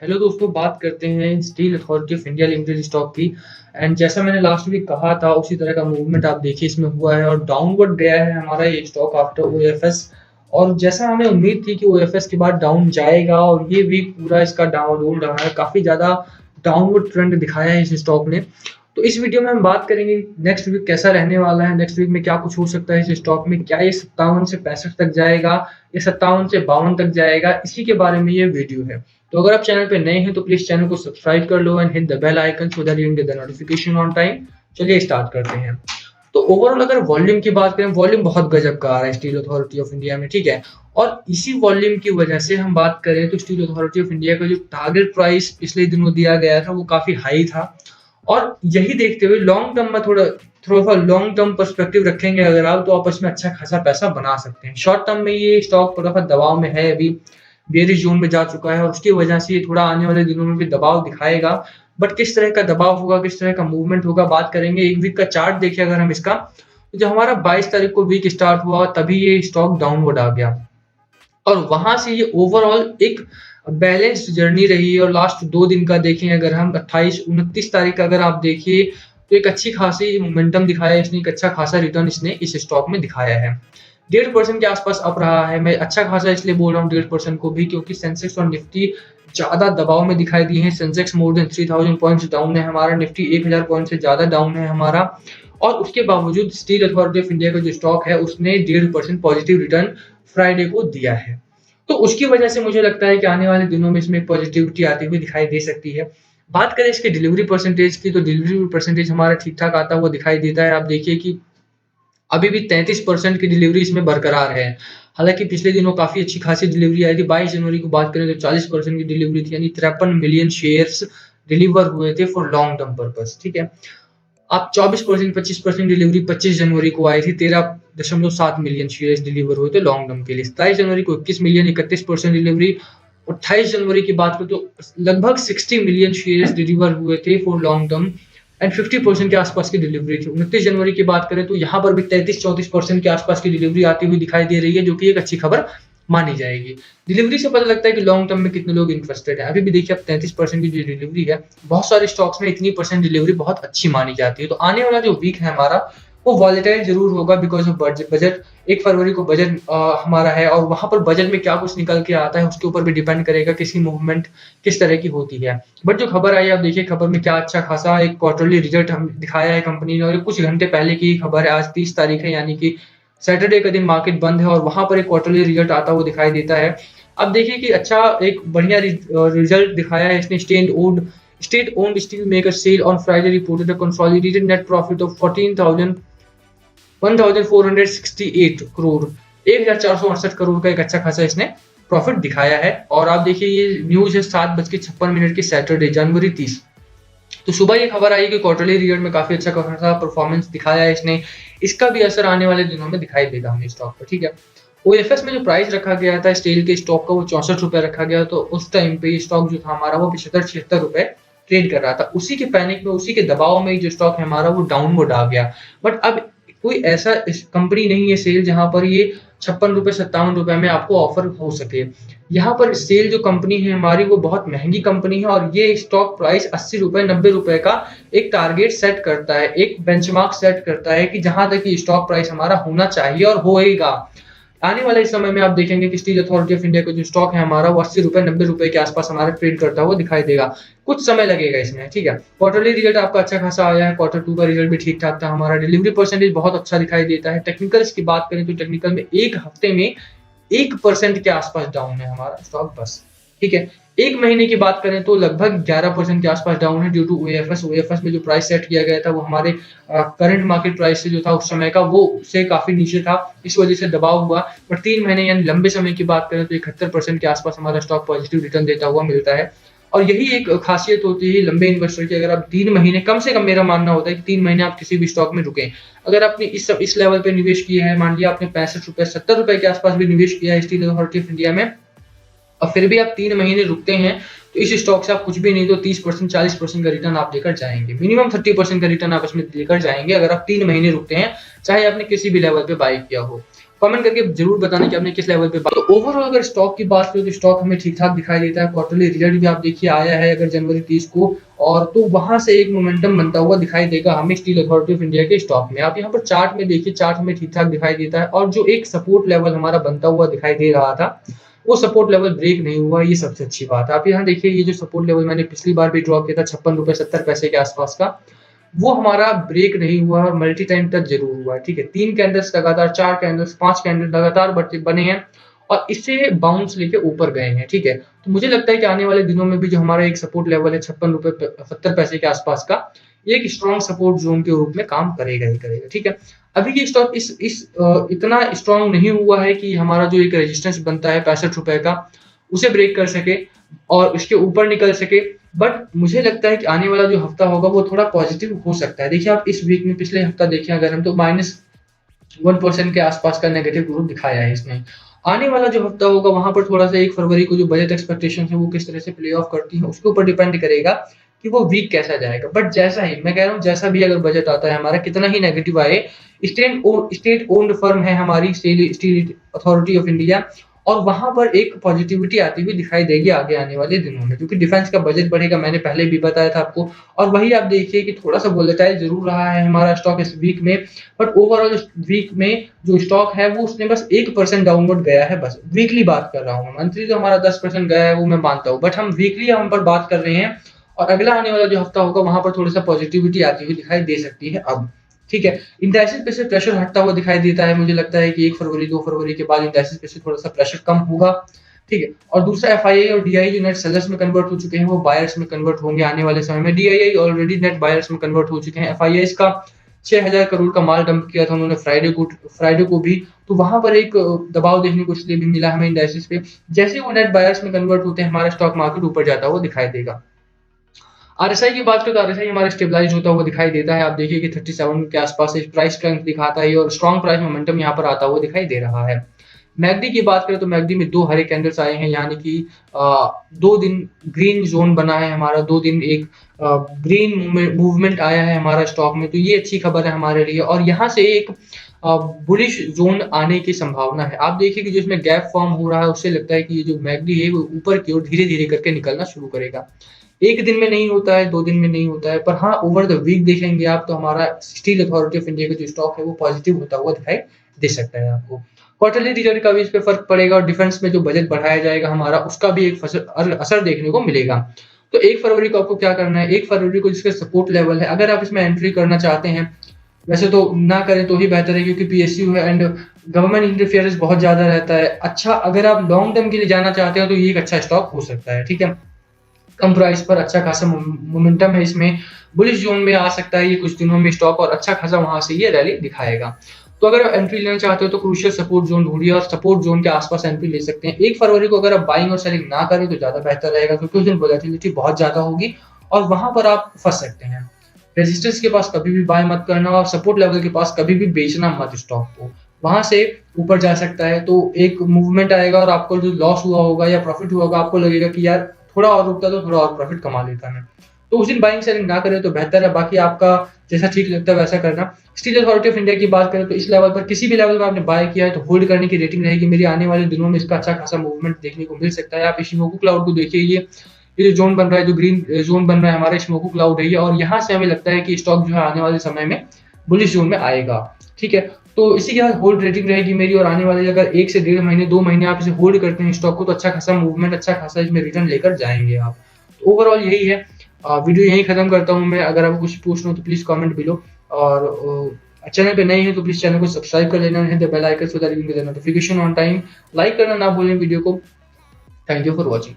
Hello दोस्तों, बात करते हैं steel authority of India limited stock की। एंड जैसा मैंने लास्ट वीक कहा था उसी तरह का मूवमेंट आप देखिए इसमें हुआ है और डाउनवर्ड गया है हमारा ये स्टॉक आफ्टर ओएफएस। और जैसा हमें उम्मीद थी कि ओएफएस के बाद डाउन जाएगा और ये वीक पूरा इसका डाउनवर्ड रहा है, काफी ज्यादा डाउनवर्ड ट्रेंड दिखाया है इस स्टॉक ने। तो इस वीडियो में हम बात करेंगे नेक्स्ट वीक कैसा रहने वाला है, नेक्स्ट वीक में क्या कुछ हो सकता है इस स्टॉक में, क्या ये 57 से 65 तक जाएगा, ये 57 से 52 तक जाएगा, इसी के बारे में ये वीडियो है। तो अगर आप चैनल पे नए हैं तो प्लीज चैनल को सब्सक्राइब कर लो and hit the bell icon so that you get the notification on time. चलिए स्टार्ट करते हैं। तो ओवरऑल अगर वॉल्यूम की बात करें, वॉल्यूम बहुत गजब का आ रहा है स्टील अथॉरिटी ऑफ इंडिया में, ठीक है। और इसी वॉल्यूम की वजह से हम बात करें तो स्टील अथॉरिटी ऑफ इंडिया का जो टारगेट प्राइस पिछले दिनों दिया गया था वो काफी हाई था। और यही देखते हुए लॉन्ग टर्म में थोड़ा थोड़ा सा लॉन्ग टर्म पर्सपेक्टिव रखेंगे अगर आप, तो आप इसमें अच्छा खासा पैसा बना सकते हैं। शॉर्ट टर्म में ये स्टॉक थोड़ा सा दबाव में है, अभी बेरिश जोन में जा चुका है और उसकी वजह से ये थोड़ा आने वाले दिनों में भी दबाव दिखाएगा। बट किस तरह का दबाव होगा, किस तरह का मूवमेंट होगा, बात करेंगे। एक वीक का चार्ट देखिए अगर हम इसका, तो जब हमारा 22 तारीख को वीक स्टार्ट हुआ तभी ये स्टॉक डाउनवर्ड आ गया और वहां से ये ओवरऑल एक बैलेंस्ड जर्नी रही है। और लास्ट 2 दिन का देखें अगर हम, 28-29 तारीख का अगर आप देखिए तो एक अच्छी खासी मोमेंटम दिखाया है इसने, एक अच्छा खासा रिटर्न इसने इस स्टॉक में दिखाया है। 1.5% के आसपास अप रहा है। मैं अच्छा खासा इसलिए बोल रहा हूँ 1.5% को भी, क्योंकि सेंसेक्स और निफ्टी ज्यादा दबाव में दिखाई दिए हैं। Sensex more than 3000 points down है हमारा, निफ्टी 1000 पॉइंट से ज्यादा डाउन है हमारा। और उसके बावजूद स्टील अथॉरिटी ऑफ इंडिया का जो स्टॉक है उसने 1.5% पॉजिटिव रिटर्न फ्राइडे को दिया है। तो उसकी वजह से मुझे लगता है कि आने वाले दिनों में इसमें पॉजिटिविटी आती हुई दिखाई दे सकती है। बात करें इसके डिलीवरी परसेंटेज की, तो डिलीवरी परसेंटेज हमारा ठीक ठाक आता हुआ दिखाई देता है। आप देखिए कि अभी भी 33% की डिलीवरी इसमें बरकरार है। हालांकि पिछले दिनों काफी अच्छी खासी डिलीवरी आई थी। 22 जनवरी को बात करें तो 40% की डिलीवरी थी, यानी 53 मिलियन शेयर्स डिलीवर हुए थे फॉर लॉन्ग टर्म पर्पस, ठीक है। अब 24% 25% डिलीवरी 25 जनवरी को आई थी, 13.7 मिलियन शेयर्स डिलीवर हुए थे लॉन्ग टर्म के लिए। 27 जनवरी को 21 मिलियन 31% डिलीवरी। 28 जनवरी की बात करें तो लगभग 60 मिलियन शेयर्स डिलीवर हुए थे फॉर लॉन्ग टर्म एंड 50% के आसपास की डिलीवरी थी। 29 जनवरी की बात करें तो यहाँ पर भी 33-34% के आसपास की डिलीवरी आती हुई दिखाई दे रही है, जो कि एक अच्छी खबर मानी जाएगी। डिलीवरी से पता लगता है कि लॉन्ग टर्म में कितने लोग इंटरेस्टेड है। अभी भी देखिए अब 33% की जो डिलीवरी है, बहुत सारे स्टॉक्स में इतनी परसेंट डिलीवरी बहुत अच्छी मानी जाती है। तो आने वाला जो वीक है हमारा वो वॉलेटाइल जरूर होगा बिकॉज ऑफ बजट। 1 फरवरी को बजट हमारा है और वहां पर बजट में क्या कुछ निकल के आता है उसके ऊपर भी डिपेंड करेगा किसी मूवमेंट किस तरह की होती है। बट जो खबर आई, आप देखिए खबर में क्या अच्छा खासा एक क्वार्टरली रिजल्ट हम दिखाया है कंपनी ने, और कुछ घंटे पहले की खबर है, आज 30 तारीख है, यानी कि सैटरडे का दिन मार्केट बंद है और वहां पर एक क्वार्टरली रिजल्ट आता हुआ दिखाई देता है। अब देखिए कि अच्छा एक बढ़िया रिजल्ट दिखाया है इसने। State owned steel maker SAIL on Friday reported a consolidated net profit of 1468 crore, 1468 crore का एक अच्छा खासा इसने प्रॉफिट दिखाया है। और आप देखिए ये न्यूज है 7:56 की सैटरडे जनवरी 30। तो सुबह ये खबर आई कि क्वार्टरली रिजल्ट में काफी अच्छा खासा परफॉर्मेंस दिखाया है इसने। इसका भी असर आने वाले दिनों में दिखाई देगा हमें स्टॉक पर, ठीक है। ओएफएस में जो प्राइस रखा गया था स्टील के स्टॉक का वो 64 रुपए रखा गया, तो उस टाइम पे स्टॉक जो था हमारा वो 75-76 रुपए ट्रेड कर रहा था। उसी के पैनिक में, उसी के दबाव में जो स्टॉक है हमारा वो डाउनवर्ड आ गया। बट अब कोई ऐसा कंपनी नहीं है सेल जहां पर ये 56 रुपए 57 रुपए में आपको ऑफर हो सके। यहाँ पर सेल जो कंपनी है हमारी वो बहुत महंगी कंपनी है और ये स्टॉक प्राइस 80 रुपए 90 रुपए का एक टारगेट सेट करता है, एक बेंचमार्क सेट करता है कि जहां तक ये स्टॉक प्राइस हमारा होना चाहिए और होएगा। आने वाले समय में आप देखेंगे कि स्टील अथॉरिटी ऑफ इंडिया का जो स्टॉक है हमारा वो 80 रुपए 90 रुपए के आसपास हमारा ट्रेड करता हुआ दिखाई देगा। कुछ समय लगेगा इसमें, ठीक है। क्वार्टरली रिजल्ट आपका अच्छा खासा आया है, क्वार्टर 2 का रिजल्ट भी ठीक ठाक था हमारा। डिलीवरी परसेंटेज बहुत अच्छा दिखाई देता है। टेक्निकल्स की बात करें तो टेक्निकल में एक हफ्ते में 1% के आसपास डाउन है हमारा स्टॉक बस, ठीक है। एक महीने की बात करें तो लगभग 11% के आसपास डाउन है ड्यू टू ओएफएस। ओएफएस में जो प्राइस सेट किया गया था वो हमारे करंट मार्केट प्राइस से जो था उस समय का वो से काफी नीचे था, इस वजह से दबाव हुआ। पर 3 महीने यानी लंबे समय की बात करें तो 71% के आसपास हमारा स्टॉक पॉजिटिव रिटर्न देता हुआ मिलता है। और यही एक खासियत होती है लंबे इन्वेस्टर की। अगर आप 3 महीने, कम से कम मेरा मानना होता है कि 3 महीने आप किसी भी स्टॉक में रुकें। अगर आपने इस लेवल पे निवेश किया है, मान लिया आपने 65 रुपए 70 रुपए के आसपास भी निवेश किया है स्टील अथॉरिटी ऑफ इंडिया में, और फिर भी आप 3 महीने रुकते हैं, तो इस स्टॉक से आप कुछ भी नहीं तो 30% 40% का रिटर्न आप लेकर जाएंगे। मिनिमम 30% का रिटर्न आप इसमें लेकर जाएंगे अगर आप 3 महीने रुकते हैं, चाहे आपने किसी भी लेवल पे बाय किया हो। कमेंट करके जरूर बताना कि आपने किस लेवल पे तो ओवरऑल अगर स्टॉक की बात करें तो स्टॉक हमें ठीक ठाक दिखाई देता है। क्वार्टरली रिजल्ट भी आप देखिए आया है अगर जनवरी 30 को, और तो वहां से एक मोमेंटम बनता हुआ दिखाई देगा हमें स्टील अथॉरिटी ऑफ इंडिया के स्टॉक में। आप यहाँ पर चार्ट में देखिए, चार्ट हमें ठीक ठाक दिखाई देता है, और जो एक सपोर्ट लेवल हमारा बनता हुआ दिखाई दे रहा था वो सपोर्ट लेवल ब्रेक नहीं हुआ, ये सबसे अच्छी बात है। आप यहाँ देखिए ये जो सपोर्ट लेवल मैंने पिछली बार भी ड्रॉ किया था 56 रुपए 70 पैसे के आसपास का, वो हमारा ब्रेक नहीं हुआ और मल्टी टाइम टच जरूर हुआ है। ठीक है, 3 कैंडल्स लगातार, 4 कैंडल्स, 5 कैंडल लगातार बने हैं और इससे बाउंस लेके ऊपर गए हैं। ठीक है, तो मुझे लगता है कि आने वाले दिनों में भी जो हमारा एक सपोर्ट लेवल है 56 रुपए 70 पैसे के आसपास का, ये एक स्ट्रॉन्ग सपोर्ट जोन के रूप में काम करेगा ही करेगा। ठीक है, अभी ये स्टॉक इतना स्ट्रॉन्ग नहीं हुआ है कि हमारा जो एक रेजिस्टेंस बनता है 65 रुपए का उसे ब्रेक कर सके और उसके ऊपर निकल सके। बट मुझे लगता है कि आने वाला जो हफ्ता होगा वो थोड़ा पॉजिटिव हो सकता है। देखिए आप इस वीक में पिछले हफ्ता देखें अगर हम, तो -1% के आसपास का नेगेटिव ग्रोथ दिखाया है इसने। आने वाला जो हफ्ता होगा वहां पर थोड़ा सा 1 फरवरी को जो बजट एक्सपेक्टेशन है वो किस तरह से प्ले ऑफ करती है उसके ऊपर डिपेंड करेगा कि वो वीक कैसा जाएगा। बट जैसा ही मैं कह रहा हूँ, जैसा भी अगर बजट आता है हमारा, कितना ही नेगेटिव आए, स्टेट ओन्ड फर्म है हमारी स्टील अथॉरिटी ऑफ इंडिया, और वहां पर एक पॉजिटिविटी आती हुई दिखाई देगी आगे आने वाले दिनों में, क्योंकि डिफेंस का बजट बढ़ेगा, मैंने पहले भी बताया था आपको। और वही आप देखिए कि थोड़ा सा वोलेटाइल जरूर रहा है हमारा स्टॉक इस वीक में, बट ओवरऑल वीक में जो स्टॉक है वो उसने बस 1% डाउनवर्ड गया है। बस वीकली बात कर रहा हूँ, मंथली तो हमारा 10% गया है वो मैं मानता हूँ, बट हम वीकली हम पर बात कर रहे हैं। और अगला आने वाला जो हफ्ता होगा वहां पर थोड़ा सा पॉजिटिविटी आती हुई दिखाई दे सकती है अब। ठीक है, इंडाइसेस पे से प्रेशर हटता हुआ दिखाई देता है। मुझे लगता है कि 1 फरवरी 2 फरवरी के बाद इंडाइसेस पे से थोड़ा सा प्रेशर कम होगा। ठीक है, और दूसरा एफआईआई और डीआई जो नेट सेलर्स में कन्वर्ट हो चुके हैं वो बायर्स में कन्वर्ट होंगे आने वाले समय में। डीआईआई ऑलरेडी नेट बायर्स में कन्वर्ट हो चुके हैं। एफआईआई का 6000 करोड़ का माल डंप किया था उन्होंने फ्राइडे को भी, तो वहां पर एक दबाव देखने को इसलिए भी मिला हमें इंडाइसेस पे। जैसे वो नेट बायर्स में कन्वर्ट होते हैं हमारा स्टॉक मार्केट ऊपर जाता हुआ दिखाई देगा। आरएसआई की बात करें तो आरएसआई हमारा स्टेबलाइज होता हुआ दिखाई देता है। आप देखिए कि 37 के आसपास प्राइस स्ट्रेंथ दिखाता है और स्ट्रॉन्ग प्राइस मोमेंटम यहाँ पर आता हुआ दिखाई दे रहा है। मैगडी की बात करें तो मैगडी में 2 हरे कैंडल्स आए हैं, यानी कि 2 दिन ग्रीन जोन बना है हमारा, 2 दिन एक ग्रीन मूवमेंट आया है हमारा स्टॉक में, तो ये अच्छी खबर है हमारे लिए। और यहाँ से एक बुलिश जोन आने की संभावना है। आप देखिए कि जो इसमें गैप फॉर्म हो रहा है उससे लगता है कि ये जो मैगडी है वो ऊपर की ओर धीरे धीरे करके निकलना शुरू करेगा। एक दिन में नहीं होता है, 2 दिन में नहीं होता है, पर हाँ ओवर द वीक देखेंगे आप तो हमारा स्टील अथॉरिटी ऑफ इंडिया का जो स्टॉक है वो पॉजिटिव होता हुआ दिखाई दे सकता है आपको। क्वार्टरली रिजल्ट का भी इस पे फर्क पड़ेगा, और डिफेंस में जो बजट बढ़ाया जाएगा हमारा उसका भी एक असर देखने को मिलेगा। तो 1 फरवरी को आपको क्या करना है, 1 फरवरी को जिसका सपोर्ट लेवल है, अगर आप इसमें एंट्री करना चाहते हैं, वैसे तो ना करें तो ही बेहतर है क्योंकि पीएसयू है एंड गवर्नमेंट इंटरफेरेंस बहुत ज्यादा रहता है। अच्छा, अगर आप लॉन्ग टर्म के लिए जाना चाहते हो तो ये एक अच्छा स्टॉक हो सकता है। ठीक है, कम प्राइस पर अच्छा खासा मोमेंटम है इसमें, बुलिश जोन में आ सकता है ये कुछ दिनों में स्टॉक, और अच्छा खासा वहां से ये रैली दिखाएगा। तो अगर आप एंट्री लेना चाहते हो तो क्रूशियल सपोर्ट जोन ढूंढिए और सपोर्ट जोन के आसपास एंट्री ले सकते हैं। 1 फरवरी को अगर आप बाइंग और सेलिंग ना करें तो ज्यादा बेहतर रहेगा, क्योंकि उस दिन वोलेटिलिटी बहुत ज्यादा होगी और वहां पर आप फंस सकते हैं। रेजिस्टेंस के पास कभी भी बाय मत करना और सपोर्ट लेवल के पास कभी भी बेचना मत स्टॉक को, वहां से ऊपर जा सकता है तो एक मूवमेंट आएगा और आपको जो लॉस हुआ होगा या प्रॉफिट हुआ होगा आपको लगेगा कि यार थोड़ा और रुकता तो थोड़ा और प्रॉफिट कमा लेता मैं, तो उस दिन बाइंग सेलिंग ना करें तो बेहतर है। बाकी आपका जैसा ठीक लगता है वैसा करना। स्टील अथॉरिटी ऑफ इंडिया की बात करें तो इस लेवल पर किसी भी लेवल पर आपने बाय किया है तो होल्ड करने की रेटिंग रहेगी मेरी। आने वाले दिनों में इसका अच्छा खासा मूवमेंट देखने को मिल सकता है। आप इशिमोकु क्लाउड को देखिए, ये जो जोन बन रहा है, जो ग्रीन जोन बन रहा है हमारा इशिमोकु क्लाउड है ये, और यहाँ से हमें लगता है कि स्टॉक जो है आने वाले समय में बुलिश जोन में आएगा। ठीक है, तो इसी के साथ होल्ड रेटिंग रहेगी मेरी, और आने वाले अगर 1 से 1.5 महीने 2 महीने आप इसे होल्ड करते हैं स्टॉक को तो अच्छा खासा मूवमेंट, अच्छा खासा इसमें रिटर्न लेकर जाएंगे आप। तो ओवरऑल यही है। वीडियो यहीं खत्म करता हूं मैं। अगर आपको कुछ पूछना हो तो प्लीज कमेंट बिलो, और चैनल पे नए हैं तो प्लीज चैनल को सब्सक्राइब कर लेना, hit the bell icon so that you will get notification on time. Like करना ना भूलें वीडियो को। Thank you for watching.